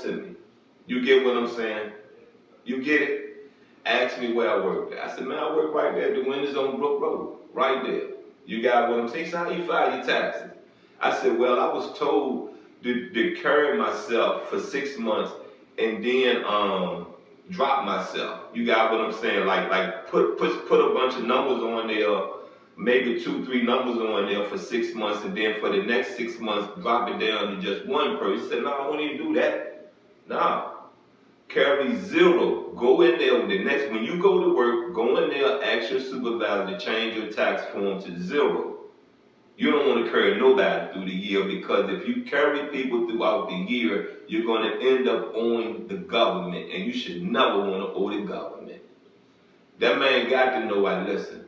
to me. You get what I'm saying? You get it? Ask me where I work at. I said, man, I work right there at the windows on Brook Road, right there. You got what I'm saying? He said, how you file your taxes? I said, well, I was told to carry myself for 6 months and then drop myself. You got what I'm saying? Like put a bunch of numbers on there, maybe 2-3 numbers on there for 6 months, and then for the next 6 months drop it down to just one person. He said, no, I don't even do that. No. Carry 0. Go in there with the next, when you go to work, go in there, ask your supervisor to change your tax form to 0. You don't want to carry nobody through the year, because if you carry people throughout the year, you're going to end up owing the government, and you should never want to owe the government. That man got to know I listen.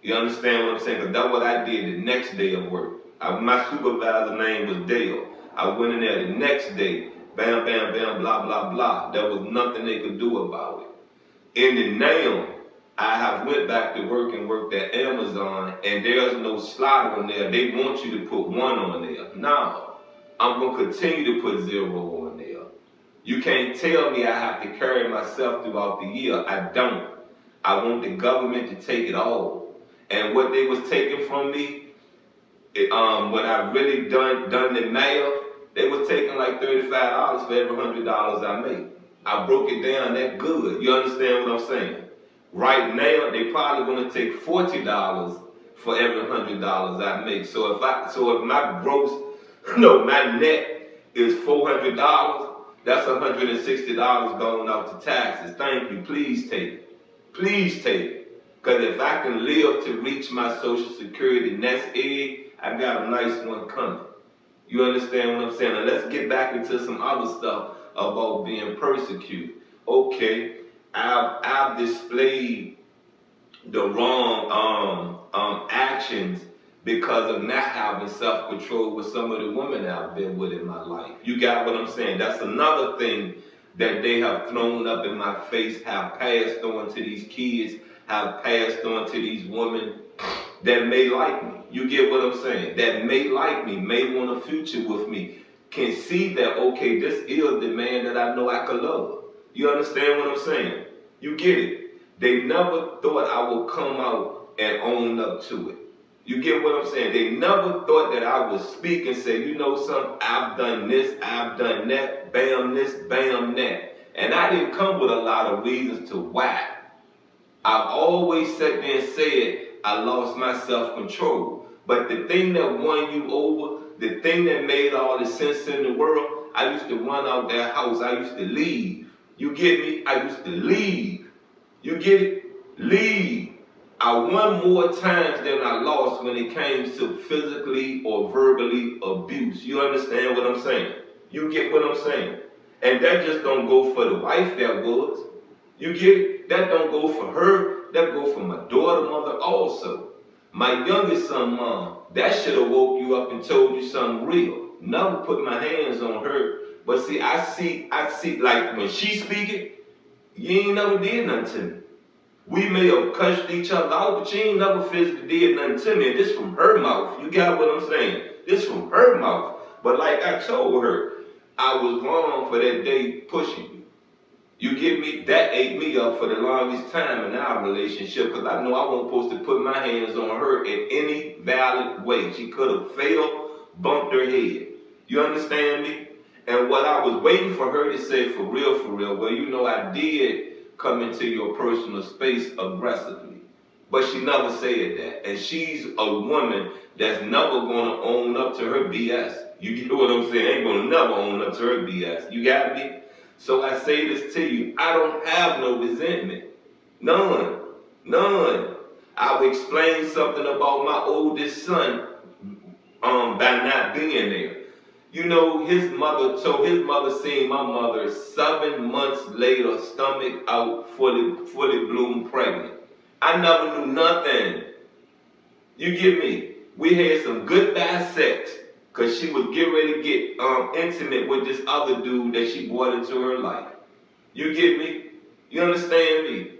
You understand what I'm saying? Because that's what I did the next day of work. My supervisor's name was Dale. I went in there the next day. Bam, bam, bam, blah, blah, blah. There was nothing they could do about it. In the now, I have went back to work and worked at Amazon, and there's no slot on there. They want you to put 1 on there. No, I'm going to continue to put 0 on there. You can't tell me I have to carry myself throughout the year. I don't. I want the government to take it all. And what they was taking from me, when I really done the math, they was taking like $35 for every $100 I make. I broke it down that good. You understand what I'm saying? Right now, they probably going to take $40 for every $100 I make. So if my gross, no, my net is $400, that's $160 going out to taxes. Thank you. Please take it. Please take it. Because if I can live to reach my Social Security nest egg, I got a nice one coming. You understand what I'm saying? Now let's get back into some other stuff about being persecuted. Okay, I've displayed the wrong actions because of not having self-control with some of the women I've been with in my life. You got what I'm saying? That's another thing that they have thrown up in my face, have passed on to these kids, have passed on to these women that may like me. You get what I'm saying? That may like me, may want a future with me, can see that, okay, this is the man that I know I could love. You understand what I'm saying? You get it? They never thought I would come out and own up to it. You get what I'm saying? They never thought that I would speak and say, you know something, I've done this, I've done that, bam this, bam that. And I didn't come with a lot of reasons to why. I've always sat there and said I lost my self-control. But the thing that won you over, the thing that made all the sense in the world, I used to run out that house. I used to leave. You get me? I used to leave. You get it? Leave. I won more times than I lost when it came to physically or verbally abuse. You understand what I'm saying? You get what I'm saying? And that just don't go for the wife that was. You get it? That don't go for her. That go for my daughter, mother also. My youngest son, mom, that should have woke you up and told you something real. Never put my hands on her. But see, I see, like when she speaking, you ain't never did nothing to me. We may have cussed each other out, but she ain't never physically did nothing to me. And this from her mouth. You got what I'm saying? This from her mouth. But like I told her, I was wrong for that day pushing you. You get me? That ate me up for the longest time in our relationship, because I know I wasn't supposed to put my hands on her in any valid way. She could have failed, bumped her head. You understand me? And what I was waiting for her to say, for real, well, you know, I did come into your personal space aggressively. But she never said that. And she's a woman that's never going to own up to her BS. You get what I'm saying? Ain't going to never own up to her BS. You got me? So I say this to you, I don't have no resentment. None. None. I've explained something about my oldest son by not being there. You know, his mother seen my mother 7 months later, stomach out, fully bloomed pregnant. I never knew nothing. You get me? We had some goodbye sex, because she was getting ready to get intimate with this other dude that she brought into her life. You get me? You understand me?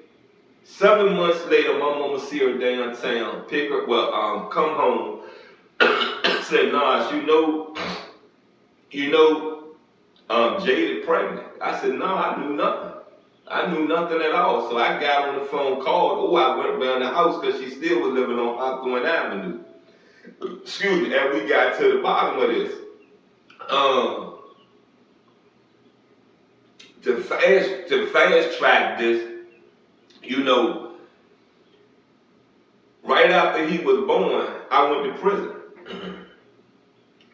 7 months later, my mama see her downtown, pick her, come home, said, Nas, you know, Jada pregnant. I said, no, I knew nothing. I knew nothing at all. So I got on the phone, called, I went around the house because she still was living on Hawthorne Avenue. Excuse me, and we got to the bottom of this. To fast track this, you know, right after he was born, I went to prison.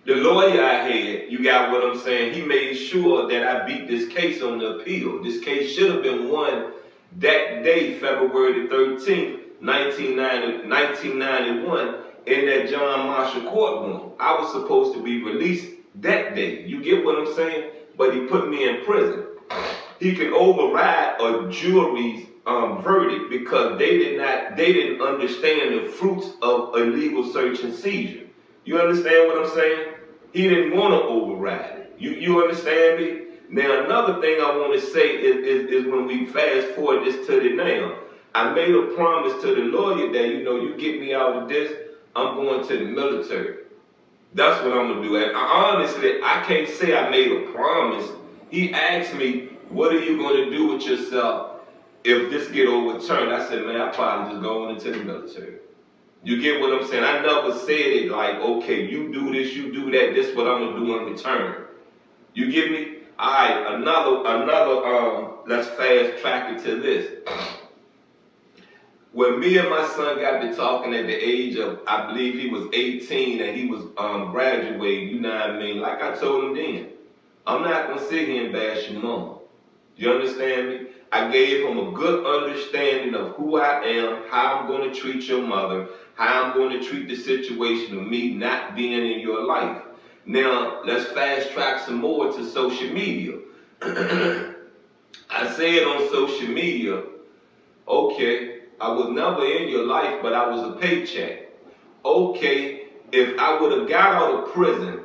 The lawyer I had, you got what I'm saying, he made sure that I beat this case on the appeal. This case should have been won that day, February the 13th, 1991, in that John Marshall courtroom. I was supposed to be released that day. You get what I'm saying? But he put me in prison. He can override a jury's verdict because they didn't understand the fruits of illegal search and seizure. You understand what I'm saying? He didn't want to override it. You understand me? Now another thing I want to say is when we fast forward this to the now, I made a promise to the lawyer that, you know, you get me out of this, I'm going to the military. That's what I'm going to do. And honestly, I can't say I made a promise. He asked me, what are you going to do with yourself if this get overturned? I said, man, I probably just go into the military. You get what I'm saying? I never said it like, okay, you do this, you do that, this is what I'm going to do in return. You get me? All right, let's fast track it to this. When me and my son got to talking at the age of, I believe he was 18 and he was graduating, you know what I mean? Like I told him then, I'm not going to sit here and bash your mom. You understand me? I gave him a good understanding of who I am, how I'm going to treat your mother, how I'm going to treat the situation of me not being in your life. Now, let's fast track some more to social media. I said on social media, okay, I was never in your life, but I was a paycheck. Okay, if I would have got out of prison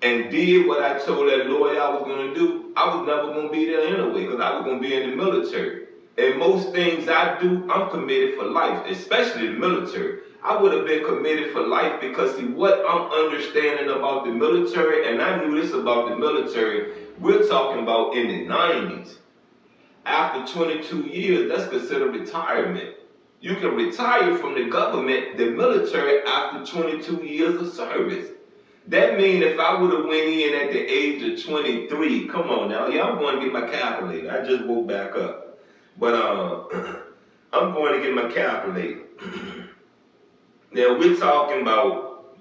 and did what I told that lawyer I was going to do, I was never going to be there anyway because I was going to be in the military. And most things I do, I'm committed for life, especially the military. I would have been committed for life because see what I'm understanding about the military, and I knew this about the military, we're talking about in the 90s. After 22 years, that's considered retirement. You can retire from the government, the military, after 22 years of service. That means if I would have went in at the age of 23, come on now, yeah, I'm going to get my calculator. I just woke back up. But I'm going to get my calculator. Now we're talking about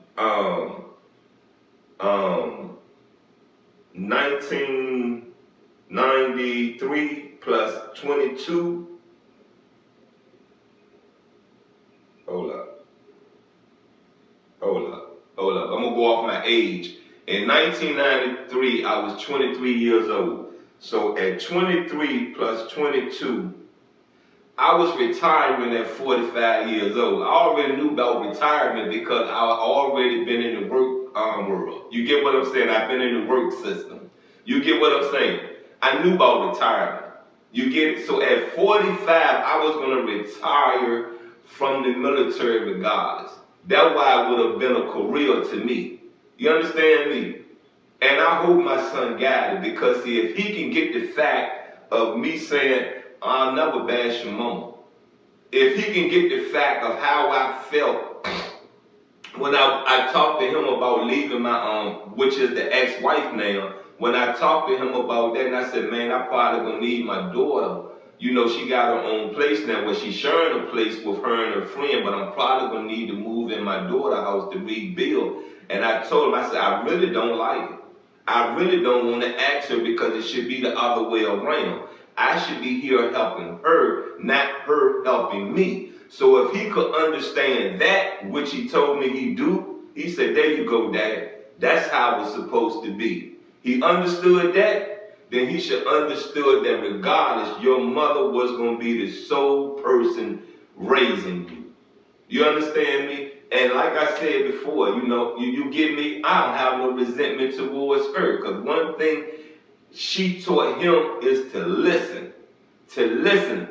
1993 plus 22. Hold up. I'm gonna go off my age. In 1993, I was 23 years old. So at 23 plus 22, I was retiring at 45 years old. I already knew about retirement because I already been in the work world. You get what I'm saying? I've been in the work system. You get what I'm saying? I knew about retirement. You get it? So at 45, I was going to retire from the military regardless. That's why it would have been a career to me. You understand me? And I hope my son got it because see, if he can get the fact of me saying, I'll never bash your mama. If he can get the fact of how I felt when I talked to him about leaving my, which is the ex-wife now, when I talked to him about that and I said, man, I probably gonna need my daughter. You know, she got her own place now where she's sharing a place with her and her friend, but I'm probably gonna need to move in my daughter's house to rebuild. And I told him, I said, I really don't like it. I really don't want to ask her because it should be the other way around. I should be here helping her, not her helping me. So if he could understand that, which he told me he do, he said, there you go, Dad. That's how it's supposed to be. He understood that, then he should understood that regardless, your mother was going to be the sole person raising you. You understand me? And like I said before, you know, you get me, I don't have no resentment towards her. Because one thing she taught him is to listen. To listen.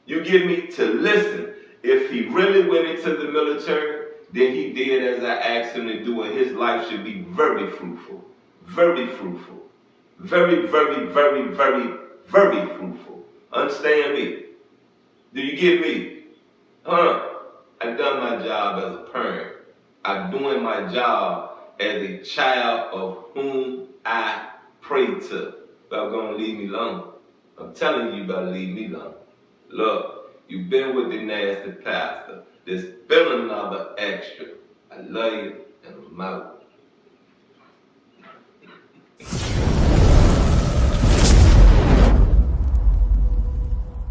You get me? To listen. If he really went into the military, then he did as I asked him to do, and his life should be very fruitful. Very fruitful. Very, very, very, very, very fruitful. Understand me? Do you get me? I've done my job as a parent. I'm doing my job as a child of whom I pray to. But gonna leave me alone. I'm telling you, you better leave me alone. Look, you've been with the nasty pastor. There's been another extra. I love you, and I'm out.